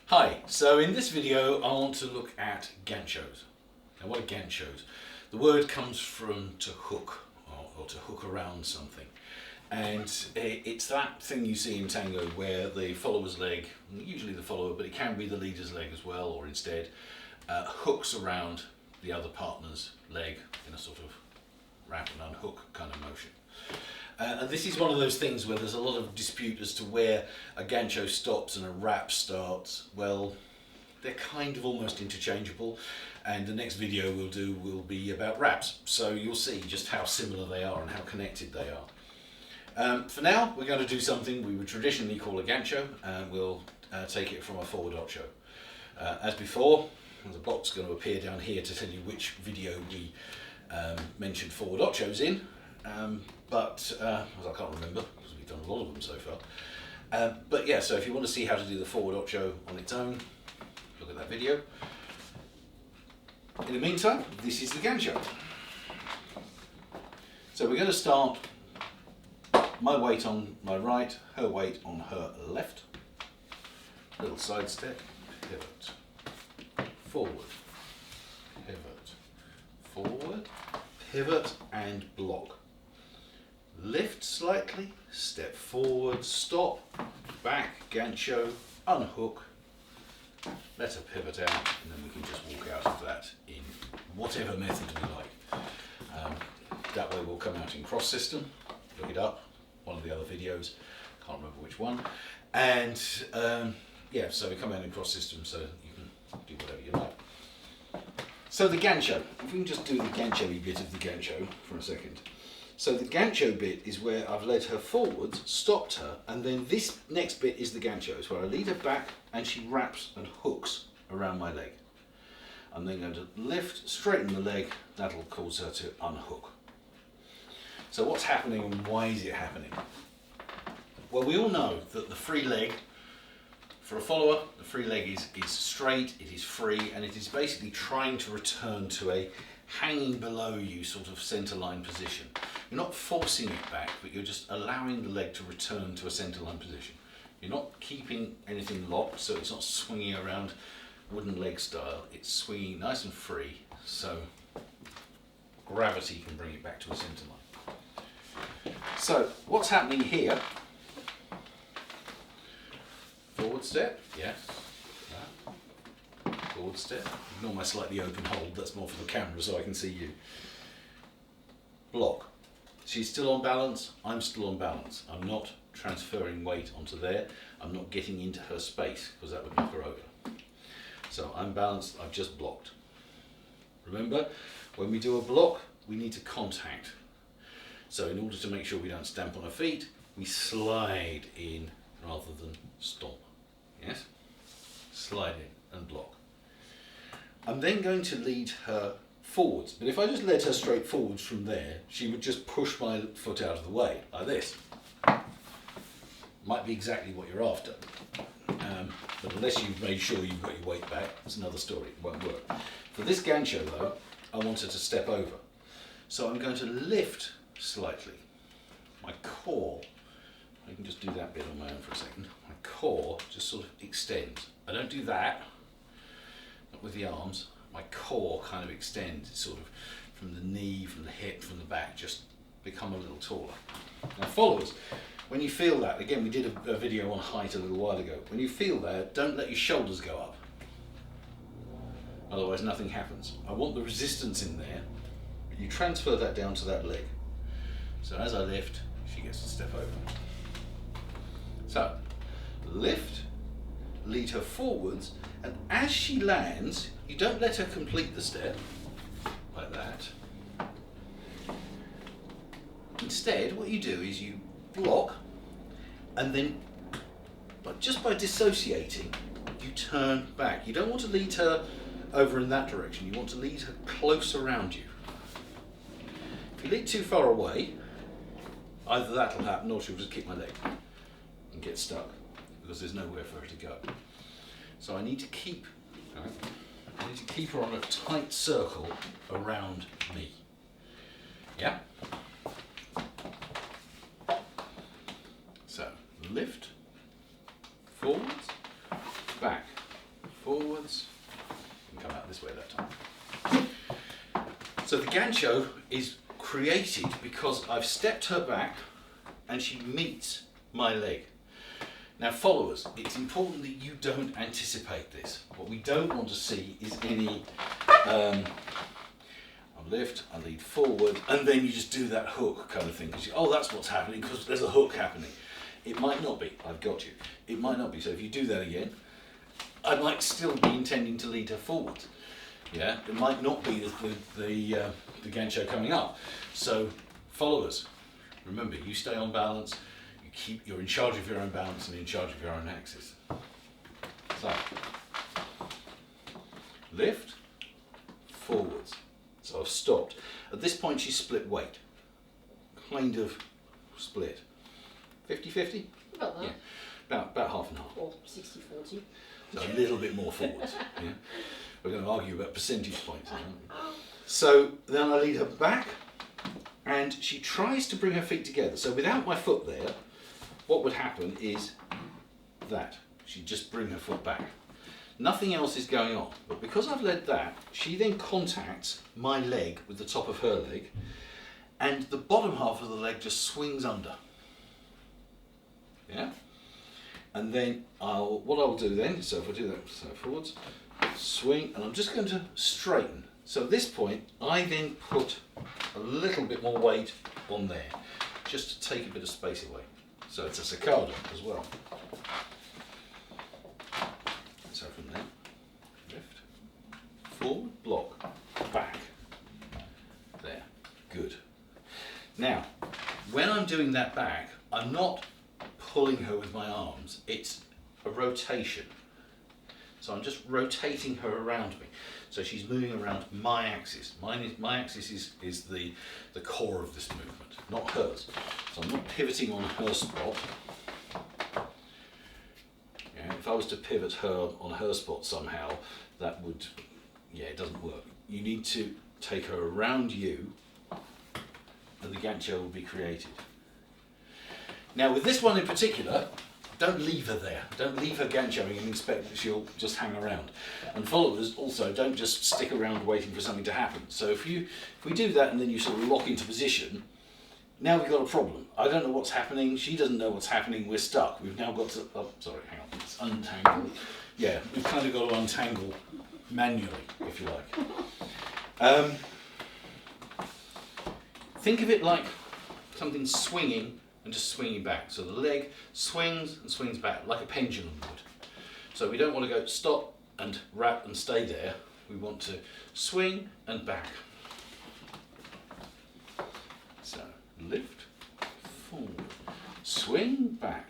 Hi, so in this video I want to look at ganchos. Now what are ganchos? The word comes from to hook or to hook around something. And it's that thing you see in tango where the follower's leg, usually the follower, but it can be the leader's leg as well, or instead, hooks around the other partner's leg in a sort of wrap and unhook kind of motion. And this is one of those things where there's a lot of dispute as to where a gancho stops and a wrap starts. Well, they're kind of almost interchangeable, and the next video we'll do will be about wraps. So you'll see just how similar they are and how connected they are. For now, we're going to do something we would traditionally call a gancho, and we'll take it from a Fwd Ocho. As before, there's a box going to appear down here to tell you which video we mentioned Fwd Ochos in. But I can't remember because we've done a lot of them so far. But yeah, so if you want to see how to do the Fwd Ocho on its own, look at that video. In the meantime, this is the gancho. So we're going to start my weight on my right, her weight on her left. Little side step, pivot, forward, pivot, forward, pivot and block. Lift slightly, step forward, stop, back, gancho, unhook, let her pivot out, and then we can just walk out of that in whatever method we like. That way we'll come out in cross system, look it up, one of the other videos, can't remember which one, and yeah, so we come out in cross system so you can do whatever you like. So the gancho, if we can just do the gancho-y bit of the gancho for a second. So the gancho bit is where I've led her forwards, stopped her, and then this next bit is the gancho. It's where I lead her back and she wraps and hooks around my leg. I'm then going to lift, straighten the leg, that'll cause her to unhook. So what's happening and why is it happening? Well, we all know that the free leg, for a follower, the free leg is straight, it is free, and it is basically trying to return to a hanging below you sort of centre line position. You're not forcing it back, but you're just allowing the leg to return to a centre line position. You're not keeping anything locked, so it's not swinging around wooden leg style. It's swinging nice and free, so gravity can bring it back to a centre line. So what's happening here? Forward step, yes. Forward step. Ignore my slightly open hold, that's more for the camera so I can see you. Block. She's still on balance, I'm still on balance. I'm not transferring weight onto there, I'm not getting into her space because that would knock her over. So I'm balanced, I've just blocked. Remember, when we do a block, we need to contact. So in order to make sure we don't stamp on her feet, we slide in rather than stomp. Yes? Slide in and block. I'm then going to lead her forwards, but if I just led her straight forwards from there, she would just push my foot out of the way, like this. Might be exactly what you're after, but unless you've made sure you've got your weight back, it's another story, it won't work. For this gancho though, I want her to step over. So I'm going to lift slightly. My core, I can just do that bit on my own for a second. My core just sort of extends. I don't do that, not with the arms. My core kind of extends, sort of from the knee, from the hip, from the back, just become a little taller. Now followers, when you feel that, again we did a video on height a little while ago, when you feel that, don't let your shoulders go up. Otherwise nothing happens. I want the resistance in there, but you transfer that down to that leg. So as I lift, she gets to step over. So, lift, lead her forwards, and as she lands, you don't let her complete the step, like that. Instead, what you do is you block, and then, just by dissociating, you turn back. You don't want to lead her over in that direction, you want to lead her close around you. If you lead too far away, either that'll happen or she'll just kick my leg and get stuck, because there's nowhere for her to go. So I need to keep her on a tight circle around me. Yeah? So lift, forwards, back, gancho is created because I've stepped her back and she meets my leg. Now followers, it's important that you don't anticipate this. What we don't want to see is any, I lift, I lead forward, and then you just do that hook kind of thing. Because oh, that's what's happening because there's a hook happening. It might not be, I've got you. It might not be, so if you do that again, I might still be intending to lead her forward. Yeah, it might not be the gancho coming up. So followers, remember, you stay on balance. You're in charge of your own balance and in charge of your own axis. So, lift, forwards. So I've stopped. At this point she's split weight. Kind of split. 50-50? About that. Yeah, about half and half. Or 60-40. So a little bit more forwards. Yeah. We're going to argue about percentage points. So then I lead her back and she tries to bring her feet together. So without my foot there, what would happen is that. She'd just bring her foot back. Nothing else is going on. But because I've led that, she then contacts my leg with the top of her leg, and the bottom half of the leg just swings under. Yeah? And then what I'll do then, so if I do that, so forwards, swing, and I'm just going to straighten. So at this point, I then put a little bit more weight on there, just to take a bit of space away. So it's a saccade as well. So from there, lift, forward, block, back. There, good. Now, when I'm doing that back, I'm not pulling her with my arms, it's a rotation. So I'm just rotating her around me. So she's moving around my axis. My axis is the core of this movement, not hers. So I'm not pivoting on her spot. Yeah, if I was to pivot her on her spot somehow, that would, it doesn't work. You need to take her around you and the gancho will be created. Now with this one in particular, don't leave her there. Don't leave her ganchoing and expect that she'll just hang around. And followers also don't just stick around waiting for something to happen. So if we do that and then you sort of lock into position, now we've got a problem. I don't know what's happening. She doesn't know what's happening. We're stuck. We've now got to, hang on, let's untangle. Yeah, we've kind of got to untangle manually, if you like. Think of it like something swinging and just swinging back. So the leg swings and swings back like a pendulum would. So we don't want to go stop and wrap and stay there. We want to swing and back. So lift, forward, swing, back.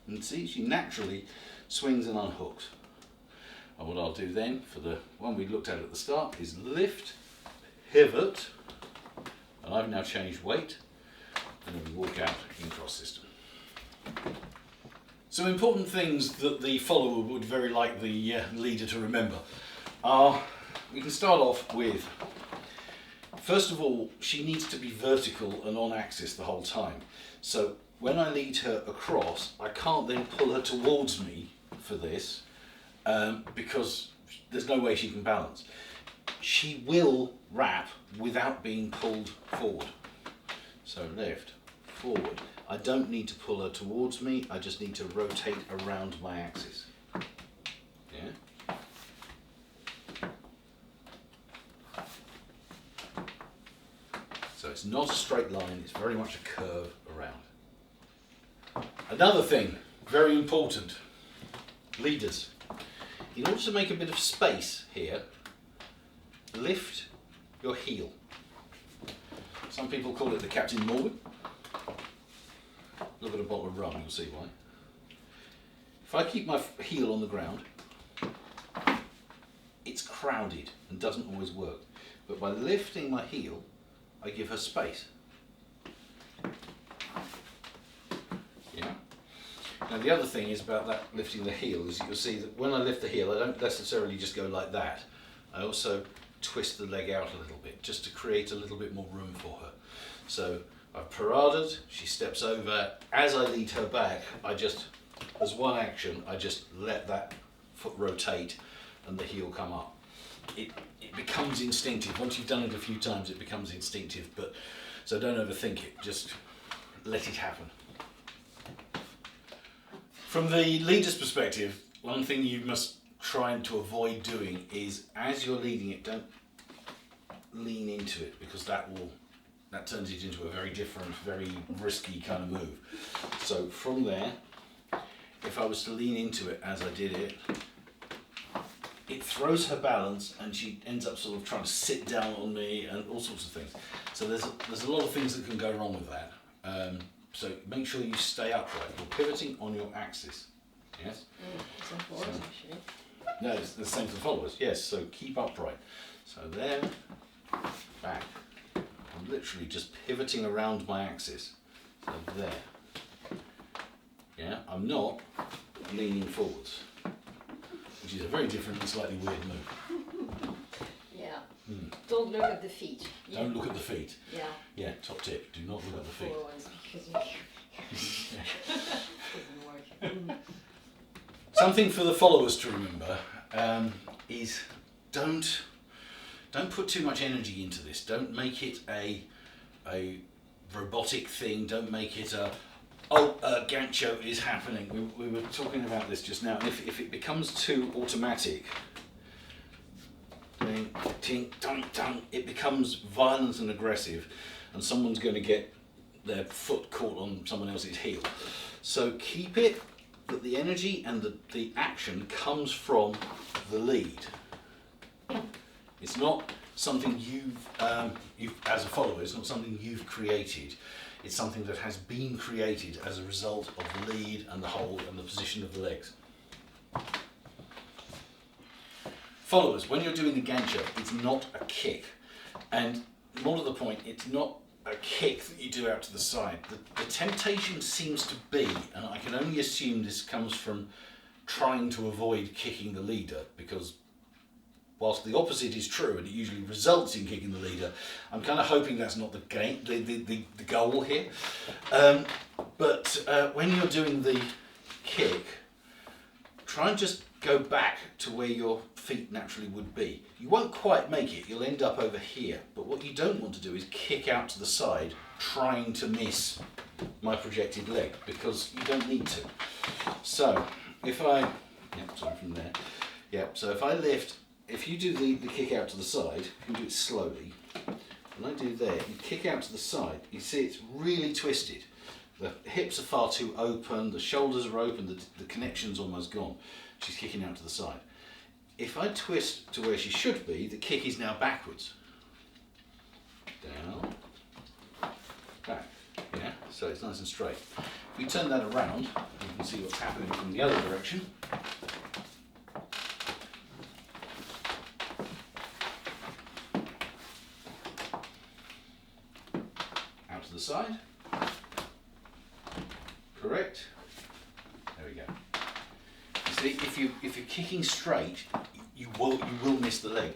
And see, she naturally swings and unhooks. And what I'll do then, for the one we looked at the start, is lift, pivot, and I've now changed weight, and then we walk out in cross system. Some important things that the follower would very like the leader to remember are, we can start off with, first of all, she needs to be vertical and on axis the whole time. So when I lead her across, I can't then pull her towards me for this, because there's no way she can balance. She will wrap without being pulled forward. So lift, forward. I don't need to pull her towards me, I just need to rotate around my axis. Yeah? So it's not a straight line, it's very much a curve around. Another thing, very important, leaders. In order to make a bit of space here, lift your heel. Some people call it the Captain Morgan. Look at a bottle of rum, you'll see why. If I keep my heel on the ground, it's crowded and doesn't always work. But by lifting my heel, I give her space. Yeah. Now the other thing is about that lifting the heel is you'll see that when I lift the heel, I don't necessarily just go like that. I also twist the leg out a little bit, just to create a little bit more room for her. So I've paraded, she steps over. As I lead her back, I just, as one action, I just let that foot rotate and the heel come up. it becomes instinctive. Once you've done it a few times, it becomes instinctive. But so don't overthink it. Just let it happen. From the leader's perspective, one thing you must try to avoid doing is, as you're leading it, don't lean into it, because that turns it into a very different, very risky kind of move. So from there, if I was to lean into it as I did it, it throws her balance and she ends up sort of trying to sit down on me and all sorts of things. So there's a lot of things that can go wrong with that. So make sure you stay upright. You're pivoting on your axis. Yes? It's important, actually. No, it's the same for the followers. Yes, so keep upright. So there, back. I'm literally just pivoting around my axis. So there. Yeah, I'm not leaning forwards, which is a very different and slightly weird move. Yeah. Don't look at the feet. Don't look at the feet. Yeah. Yeah, top tip. Do not look at the feet. Forwards, because it doesn't work. Something for the followers to remember is don't put too much energy into this. Don't make it a robotic thing. Don't make it Gancho is happening. We were talking about this just now. If it becomes too automatic, ding, ting, tung, tung, it becomes violent and aggressive, and someone's going to get their foot caught on someone else's heel. So keep it that the energy and the action comes from the lead. It's not something you've as a follower, it's not something you've created. It's something that has been created as a result of the lead and the hold and the position of the legs. Followers, when you're doing the gancho, it's not a kick. And more to the point, it's not a kick that you do out to the side. The temptation seems to be, and I can only assume this comes from trying to avoid kicking the leader, because whilst the opposite is true and it usually results in kicking the leader, I'm kind of hoping that's not the goal here. But when you're doing the kick, try and just go back to where your feet naturally would be. You won't quite make it, you'll end up over here. But what you don't want to do is kick out to the side, trying to miss my projected leg, because you don't need to. So if I, sorry, from there. So if I lift, if you do the kick out to the side, you do it slowly. When I do there, you kick out to the side, you see it's really twisted. The hips are far too open, the shoulders are open, the connection's almost gone. She's kicking out to the side. If I twist to where she should be, the kick is now backwards. Down, back, yeah? So it's nice and straight. If we turn that around, you can see what's happening from the other direction. Out to the side. Correct. There we go. You see, if you're kicking straight, you will miss the leg.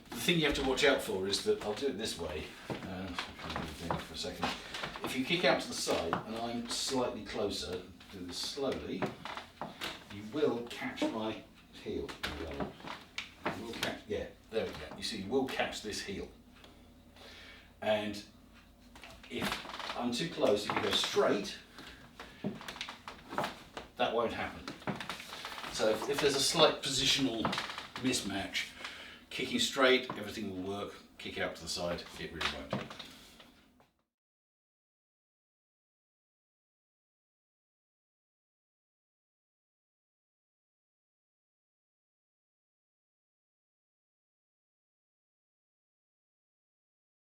The thing you have to watch out for is that, I'll do it this way, for a second. If you kick out to the side and I'm slightly closer, do this slowly, you will catch my heel. You will catch, yeah, there we go. You see, you will catch this heel. And if I'm too close, if you go straight, that won't happen. So if there's a slight positional mismatch, kicking straight, everything will work. Kick out to the side, it really won't.